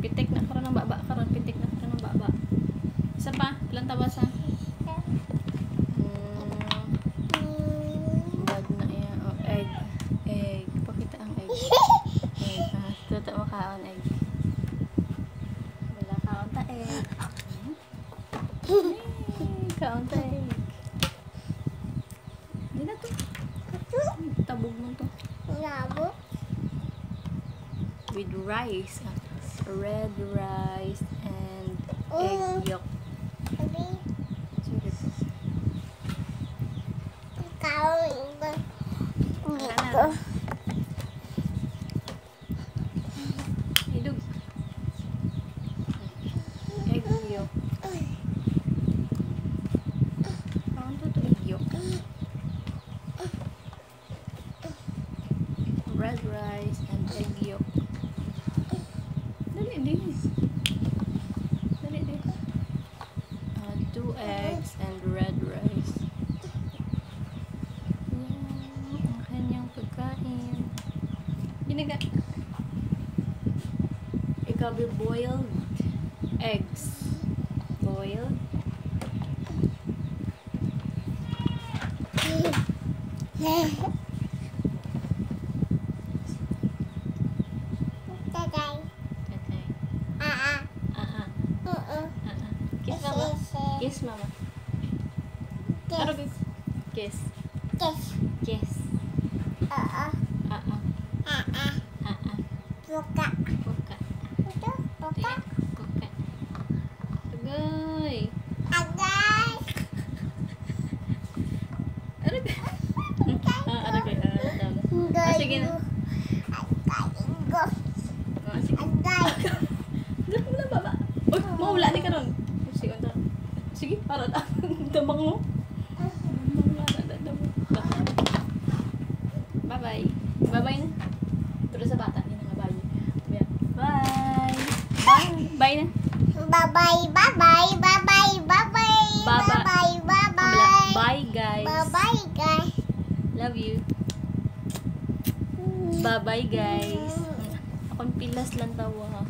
Pitik na karon ng baba karon, pitik na karon ng baba. Isa pa, ilang tabas ha? Bag na yan. Oh, egg. Egg. Pakita ang egg. Egg. Tuto mo kaon egg. Wala kaon ta egg. Kaon ta egg. Hindi na to. Tabog mo to. Labo. With rice. Red rice and egg yolk. Hidug. Egg yolk. Kaon to egg yolk. Red rice and egg yolk. Dali din. Dali din. 2 eggs and red rice. Yan ang kanyang pagkain. Ginaga. Ikabi boiled eggs. Boiled. Kiss mama. Kiss mama. Arabic. Kiss. Kiss. Kiss. Buka. Buka. Ito, buka. Buka. Agay. Agay. Arabic. Arabic. Sige na. Agay. Sige. Agay. Dito mo na baba. Uy, mawala ni karon. Sige, anta. Sige, para damang mo. Bye-bye. Bye-bye na. Pero sa bata, hindi na nga bye. Bye. Bye. Bye na. Bye-bye, bye-bye, bye-bye, bye-bye. Bye-bye, bye-bye. Bye, guys. Bye-bye, guys. Love you. Bye-bye, guys. Akong pilas lang tawa.